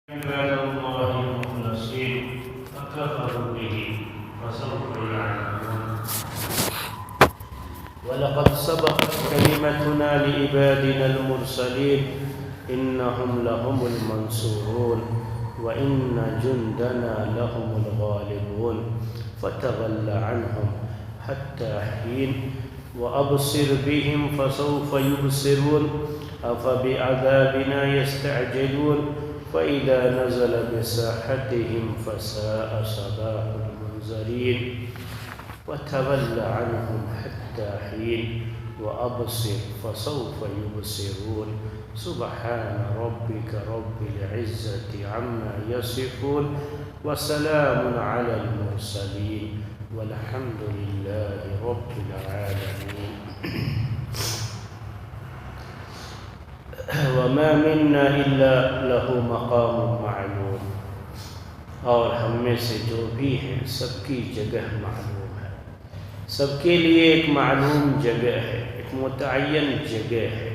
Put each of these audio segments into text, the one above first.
عباد الله المخلصين فكفروا به فسوف يعلمون. ولقد سبقت كلمتنا لعبادنا المرسلين إنهم لهم المنصورون وإن جندنا لهم الغالبون. فتول عنهم حتى حين وأبصر بهم فسوف يبصرون أفبعذابنا يستعجلون فإذا نزل بساحتهم فساء صباح المنذرين. وتول عنهم حتى حين وأبصر فسوف يبصرون. سبحان ربك رب العزة عما يصفون وسلام على المرسلين والحمد لله رب العالمين. وما منا إلا له مقام معلوم. اور ہم میں سے جو بھی ہیں سب کی جگہ معلوم ہے، سب کے لیے ایک معلوم جگہ ہے، ایک متعین جگہ ہے۔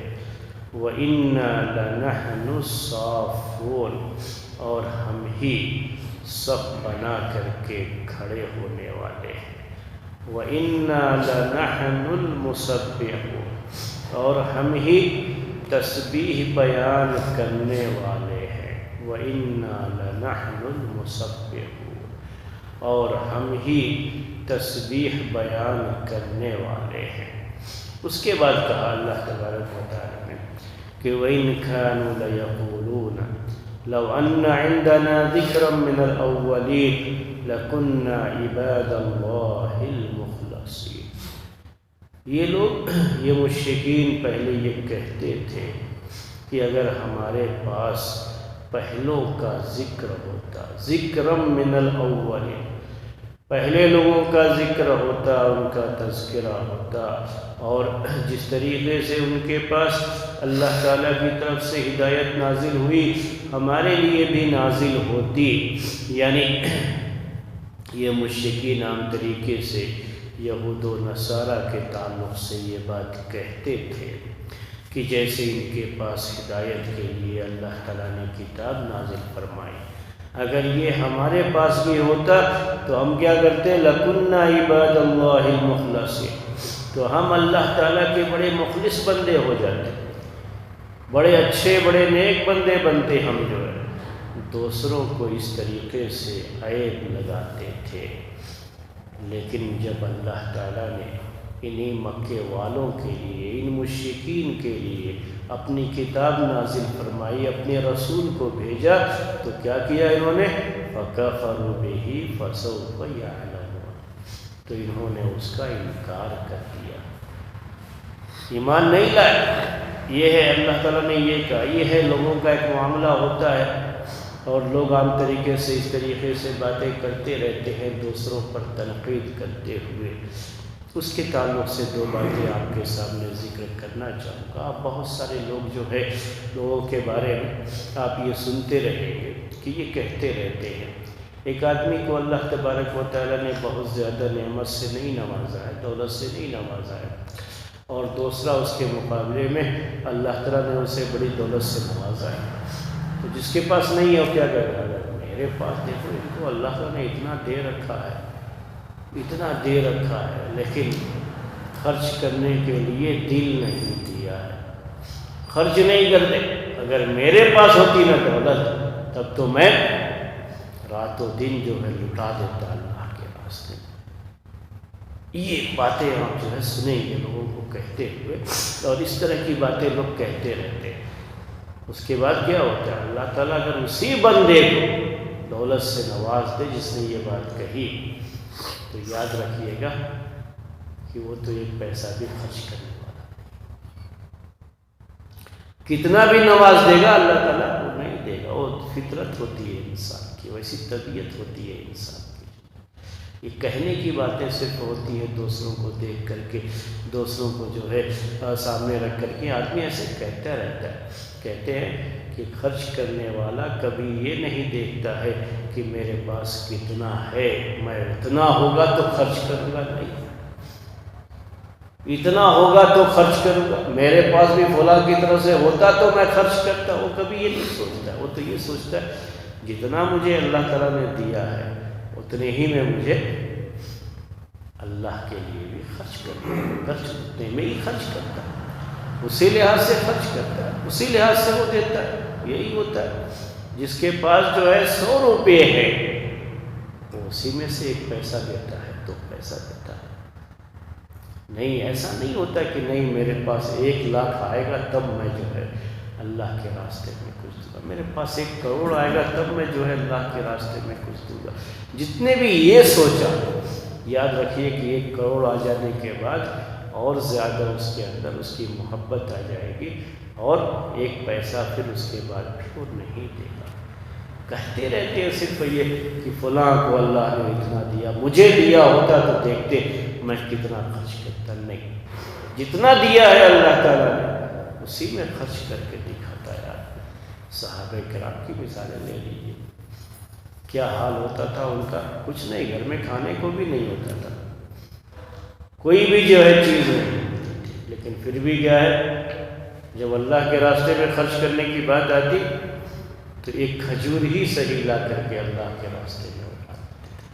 وَإِنَّا لَنَحْنُ الصَّافُّونَ، اور ہم ہی صف بنا کر کے کھڑے ہونے والے ہیں۔ وَإِنَّا لَنَحْنُ الْمُسَبِّحُونَ، اور ہم ہی تسبیح بیان کرنے والے ہیں۔ وَإِنَّا لَنَحْنُ الْمُسَبِّحُونَ، اور ہم ہی تسبیح بیان کرنے والے ہیں۔ اس کے بعد کہا اللہ تبارک و تعالیٰ نے کہ وَإِنْ كَانُوا لَيَقُولُونَ لَوْ أَنَّ عِنْدَنَا ذِكْرًا مِنَ الْأَوَّلِينَ لَكُنَّا عِبَادَ اللَّهِ الْمُخْلَصِينَ۔ یہ لوگ، یہ مشرکین پہلے یہ کہتے تھے کہ اگر ہمارے پاس پہلوں کا ذکر ہوتا، ذکرًا من الاولین، پہلے لوگوں کا ذکر ہوتا، ان کا تذکرہ ہوتا، اور جس طریقے سے ان کے پاس اللہ تعالیٰ کی طرف سے ہدایت نازل ہوئی ہمارے لیے بھی نازل ہوتی۔ یعنی یہ مشرکین عام طریقے سے یہود و نصارہ کے تعلق سے یہ بات کہتے تھے کہ جیسے ان کے پاس ہدایت کے لیے اللہ تعالیٰ نے کتاب نازل فرمائی، اگر یہ ہمارے پاس بھی ہوتا تو ہم کیا کرتے؟ لَكُنَّا عِبَادَ اللَّهِ الْمُخْلَصِينَ، تو ہم اللہ تعالیٰ کے بڑے مخلص بندے ہو جاتے، بڑے اچھے بڑے نیک بندے بنتے ہم جو ہے۔ دوسروں کو اس طریقے سے عیب لگاتے تھے، لیکن جب اللہ تعالیٰ نے انہی مکے والوں کے لیے، ان مشرکین کے لیے اپنی کتاب نازل فرمائی، اپنے رسول کو بھیجا، تو کیا کیا انہوں نے؟ فَكَفَرُوا بِهِ فَسَوْفَ يَعْلَمُونَ، تو انہوں نے اس کا انکار کر دیا، ایمان نہیں لائے۔ یہ ہے اللہ تعالیٰ نے یہ کہا، یہ ہے لوگوں کا ایک معاملہ ہوتا ہے، اور لوگ عام طریقے سے اس طریقے سے باتیں کرتے رہتے ہیں دوسروں پر تنقید کرتے ہوئے۔ اس کے تعلق سے دو باتیں آپ کے سامنے ذکر کرنا چاہوں گا۔ آپ بہت سارے لوگ جو ہے لوگوں کے بارے میں آپ یہ سنتے رہیں گے کہ یہ کہتے رہتے ہیں، ایک آدمی کو اللہ تبارک و تعالیٰ نے بہت زیادہ نعمت سے نہیں نوازا ہے، دولت سے نہیں نوازا ہے، اور دوسرا اس کے مقابلے میں اللہ تعالیٰ نے اسے بڑی دولت سے نوازا ہے، تو جس کے پاس نہیں ہے وہ کیا کہہ رہا ہے؟ میرے پاس دیکھو، ان کو اللہ تعالیٰ نے اتنا دے رکھا ہے، اتنا دے رکھا ہے، لیکن خرچ کرنے کے لیے دل نہیں دیا ہے، خرچ نہیں کرتے۔ اگر میرے پاس ہوتی نا دولت، تب تو میں رات و دن جو ہے لٹا دیتا اللہ کے راستے میں۔ یہ باتیں آپ جو ہے سنیں گے لوگوں کو کہتے ہوئے، اور اس طرح کی باتیں لوگ کہتے رہتے ہیں۔ اس کے بعد کیا ہوتا ہے؟ اللہ تعالیٰ اگر اسی بندے کو دولت سے نواز دے جس نے یہ بات کہی، تو یاد رکھیے گا کہ وہ تو ایک پیسہ بھی خرچ کرنے والا، کتنا بھی نواز دے گا اللہ تعالیٰ وہ نہیں دے گا۔ وہ فطرت ہوتی ہے انسان کی، ویسی طبیعت ہوتی ہے انسان کی۔ یہ کہنے کی باتیں صرف ہوتی ہیں دوسروں کو دیکھ کر کے، دوسروں کو جو ہے سامنے رکھ کر کے آدمی ایسے کہتا رہتا ہے۔ کہتے ہیں کہ خرچ کرنے والا کبھی یہ نہیں دیکھتا ہے کہ میرے پاس کتنا ہے، میں اتنا ہوگا تو خرچ کروں گا، نہیں، اتنا ہوگا تو خرچ کروں گا، میرے پاس بھی فلاں کی طرف سے ہوتا تو میں خرچ کرتا۔ وہ کبھی یہ نہیں سوچتا، وہ تو یہ سوچتا ہے جتنا مجھے اللہ تعالیٰ نے دیا ہے اتنے ہی میں مجھے اللہ کے لیے بھی خرچ کرتا ہوں، خرچ اتنے میں ہی خرچ کرتا ہے، اسی لحاظ سے خرچ کرتا ہے، اسی لحاظ سے وہ دیتا ہے۔ یہی ہوتا ہے جس کے پاس جو ہے 100 روپے ہے وہ اسی میں سے 1 پیسہ دیتا ہے، 2 پیسہ دیتا ہے۔ نہیں، ایسا نہیں ہوتا کہ نہیں میرے پاس 1 لاکھ آئے گا تب میں جو ہے اللہ کے راستے میں کچھ دوں گا، میرے پاس 1 کروڑ آئے گا تب میں جو ہے اللہ کے راستے میں کچھ دوں گا۔ جتنے بھی یہ سوچا، یاد رکھیے کہ 1 کروڑ آ جانے کے بعد اور زیادہ اس کے اندر اس کی محبت آ جائے گی، اور 1 پیسہ پھر اس کے بعد بھی وہ نہیں دے گا۔ کہتے رہتے ہیں صرف یہ کہ فلاں کو اللہ نے اتنا دیا، مجھے دیا ہوتا تو دیکھتے میں کتنا خرچ کرتا۔ نہیں، جتنا دیا ہے اللہ تعالیٰ نے اسی میں خرچ کر کے دکھاتا ہے۔ صحابہ کرام کی مثالیں لے لیجیے، کیا حال ہوتا تھا ان کا؟ کچھ نہیں، گھر میں کھانے کو بھی نہیں ہوتا تھا، کوئی بھی جو ہے چیز نہیں، لیکن پھر بھی کیا ہے، جب اللہ کے راستے میں خرچ کرنے کی بات آتی تو 1 کھجور ہی صحیح لا کر کے اللہ کے راستے میں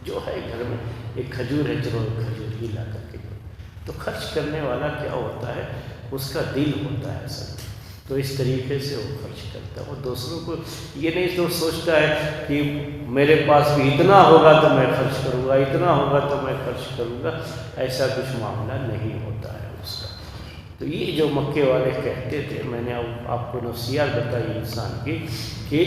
جو ہے گھر میں 1 کھجور ہے، چلو 1 کھجور ہی لا کر کے دو۔ تو خرچ کرنے والا کیا ہوتا ہے؟ اس کا دل ہوتا ہے اصل میں، تو اس طریقے سے وہ خرچ کرتا ہے۔ وہ دوسروں کو یہ نہیں سوچتا ہے کہ میرے پاس بھی اتنا ہوگا تو میں خرچ کروں گا، اتنا ہوگا تو میں خرچ کروں گا، ایسا کچھ معاملہ نہیں ہوتا ہے اس کا۔ تو یہ جو مکے والے کہتے تھے، میں نے آپ کو نفسیات بتائی انسان کی کہ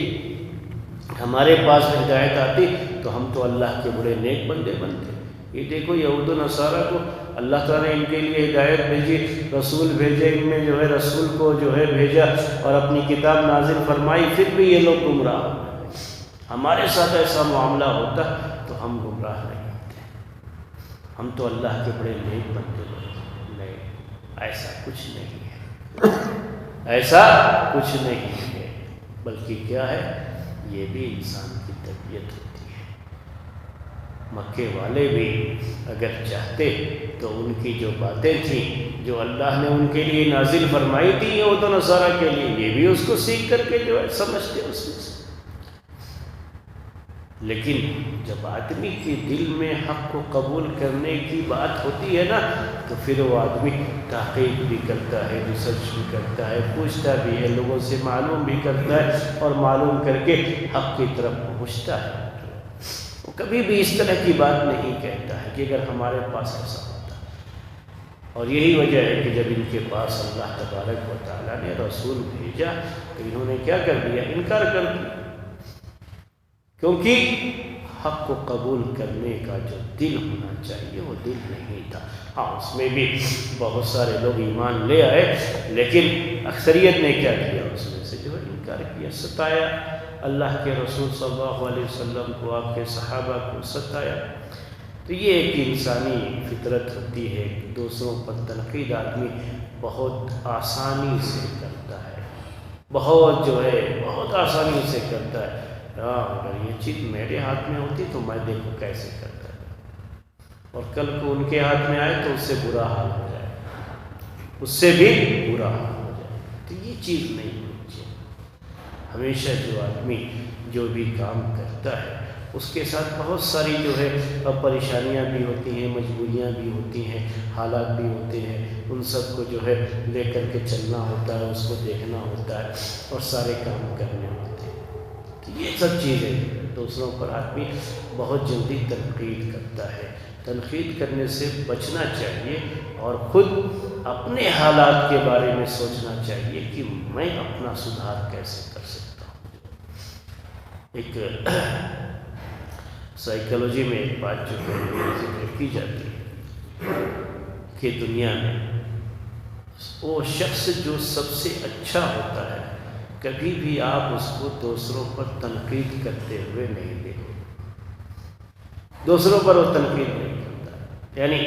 ہمارے پاس ہدایت آتی تو ہم تو اللہ کے بڑے نیک بندے بنتے۔ یہ دیکھو یہود و نصارہ کو اللہ تعالیٰ نے ان کے لیے ہدایت بھیجی، رسول بھیجے، ان میں جو ہے رسول کو جو ہے بھیجا اور اپنی کتاب نازل فرمائی، پھر بھی یہ لوگ گمراہ ہو گئے۔ ہمارے ساتھ ایسا معاملہ ہوتا تو ہم گمراہ نہیں ہوتے، ہم تو اللہ کے بڑے نیک بندے بنتے۔ نہیں، ایسا کچھ نہیں ہے، ایسا کچھ نہیں ہے، بلکہ کیا ہے، یہ بھی انسان کی طبیعت ہوتی ہے۔ مکے والے بھی اگر چاہتے تو ان کی جو باتیں تھیں جو اللہ نے ان کے لیے نازل فرمائی تھی یہود و نصارہ کے لیے، یہ بھی اس کو سیکھ کر کے جو ہے سمجھتے اس میں سے۔ لیکن جب آدمی کے دل میں حق کو قبول کرنے کی بات ہوتی ہے نا، تو پھر وہ آدمی تحقیق بھی کرتا ہے، ریسرچ بھی کرتا ہے، پوچھتا بھی ہے، لوگوں سے معلوم بھی کرتا ہے، اور معلوم کر کے حق کی طرف پہنچتا ہے۔ وہ کبھی بھی اس طرح کی بات نہیں کہتا ہے کہ اگر ہمارے پاس ایسا ہوتا۔ اور یہی وجہ ہے کہ جب ان کے پاس اللہ تبارک و تعالیٰ نے رسول بھیجا تو انہوں نے کیا کر دیا؟ انکار کر دیا، کیونکہ حق کو قبول کرنے کا جو دل ہونا چاہیے وہ دل نہیں تھا۔ ہاں، اس میں بھی بہت سارے لوگ ایمان لے آئے، لیکن اکثریت نے کیا کیا؟ اس میں سے جو ہے انکار کیا، ستایا اللہ کے رسول صلی اللہ علیہ وسلم کو، آپ کے صحابہ کو ستایا۔ تو یہ ایک انسانی فطرت ہوتی ہے، دوسروں پر تنقید آدمی بہت آسانی سے کرتا ہے، بہت جو ہے بہت آسانی سے کرتا ہے۔ ہاں، اگر یہ چیز میرے ہاتھ میں ہوتی تو میں دیکھو کیسے کرتا ہے، اور کل کو ان کے ہاتھ میں آئے تو اس سے برا حال ہو جائے، اس سے بھی برا حال ہو جائے۔ تو یہ چیز نہیں ہونی چاہیے۔ ہمیشہ جو آدمی جو بھی کام کرتا ہے اس کے ساتھ بہت ساری جو ہے پریشانیاں بھی ہوتی ہیں، مجبوریاں بھی ہوتی ہیں، حالات بھی ہوتے ہیں، ان سب کو جو ہے لے کر کے چلنا ہوتا ہے، اس کو دیکھنا ہوتا ہے، اور سارے کام کرنے ہوتے ہیں۔ تو یہ سب چیزیں دوسروں پر آدمی بہت جلدی تنقید کرتا ہے۔ تنقید کرنے سے بچنا چاہیے، اور خود اپنے حالات کے بارے میں سوچنا چاہیے کہ میں اپنا سدھار کیسے کر سکتا ہوں۔ ایک سائیکالوجی میں ایک بات جو ذکر کی جاتی ہے کہ دنیا میں وہ شخص جو سب سے اچھا ہوتا ہے کبھی بھی آپ اس کو دوسروں پر تنقید کرتے ہوئے نہیں دیکھو، دوسروں پر وہ تنقید نہیں کرتا، یعنی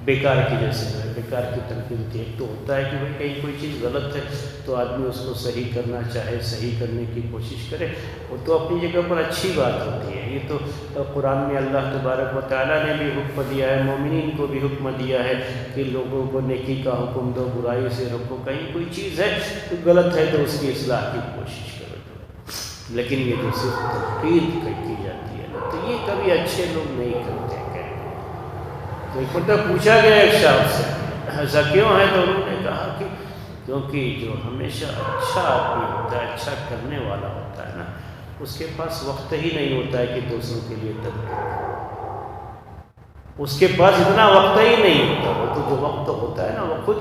بیکار کی جیسے بیکار کی تنقید ایک تو ہوتا ہے کہ بھائی کہیں کوئی چیز غلط ہے تو آدمی اس کو صحیح کرنا چاہے، صحیح کرنے کی کوشش کرے، وہ تو اپنی جگہ پر اچھی بات ہوتی ہے۔ یہ تو قرآن میں اللہ تبارک و تعالیٰ نے بھی حکم دیا ہے، مومنین کو بھی حکم دیا ہے کہ لوگوں کو نیکی کا حکم دو، برائی سے روکو۔ کہیں کوئی چیز ہے تو غلط ہے تو اس کی اصلاح کی کوشش کرو۔ لیکن یہ جو صرف تنقید کی جاتی ہے نا، تو یہ کبھی اچھے لوگ نہیں کرتے ہیں۔ تو ایک مرتبہ پوچھا گیا ایک شخص سے ایسا کیوں ہے، تو انہوں نے کہا کہ کیونکہ جو ہمیشہ اچھا آدمی ہوتا ہے، اچھا کرنے والا ہوتا ہے نا، اس کے پاس وقت ہی نہیں ہوتا ہے کہ دوسروں کے لیے تنقید کرے۔ اس کے پاس اتنا وقت ہی نہیں ہوتا، وہ تو جو وقت ہوتا ہے نا وہ خود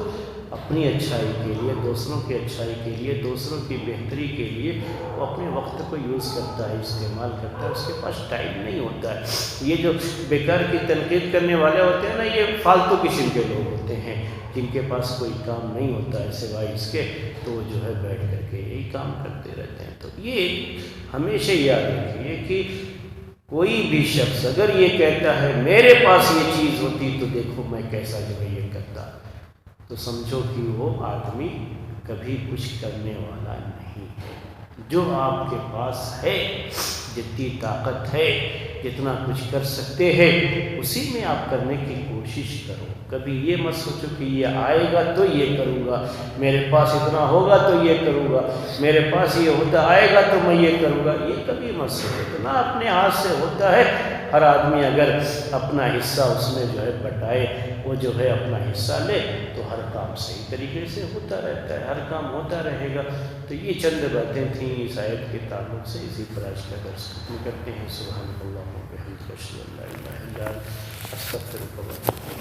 اپنی اچھائی کے لیے، دوسروں کی اچھائی کے لیے، دوسروں کی بہتری کے لیے وہ اپنے وقت کو یوز کرتا ہے، استعمال کرتا ہے۔ اس کے پاس ٹائم نہیں ہوتا ہے۔ یہ جو بیکار کی تنقید کرنے والے ہوتے ہیں نا، یہ فالتو قسم کے لوگ ہوتے ہیں جن کے پاس کوئی کام نہیں ہوتا ہے سوائے اس کے، تو وہ جو ہے بیٹھ کر کے یہی کام کرتے رہتے ہیں۔ تو یہ ہمیشہ یاد رکھیے کہ کوئی بھی شخص اگر یہ کہتا ہے میرے پاس یہ چیز ہوتی تو دیکھو میں کیسا جو ہے یہ کرتا، تو سمجھو کہ وہ آدمی کبھی کچھ کرنے والا نہیں ہے۔ جو آپ کے پاس ہے، جتنی طاقت ہے، جتنا کچھ کر سکتے ہیں، اسی میں آپ کرنے کی کوشش کرو۔ کبھی یہ مت سوچو کہ یہ آئے گا تو یہ کروں گا، میرے پاس اتنا ہوگا تو یہ کروں گا، میرے پاس یہ ہوتا آئے گا تو میں یہ کروں گا، یہ کبھی مت سوچو۔ تو نہ اپنے ہاتھ سے ہوتا ہے۔ ہر آدمی اگر اپنا حصہ اس میں جو ہے بٹائے، وہ جو ہے اپنا حصہ لے، تو ہر کام صحیح طریقے سے ہوتا رہتا ہے، ہر کام ہوتا رہے گا۔ تو یہ چند باتیں تھیں اس آیت کے تعلق سے، اسی پر آج کا درس ختم کرتے ہیں۔ سبحان اللہ و بحمدہ، اشہد ان لا الہ الا انت، استغفرک و اتوب الیک۔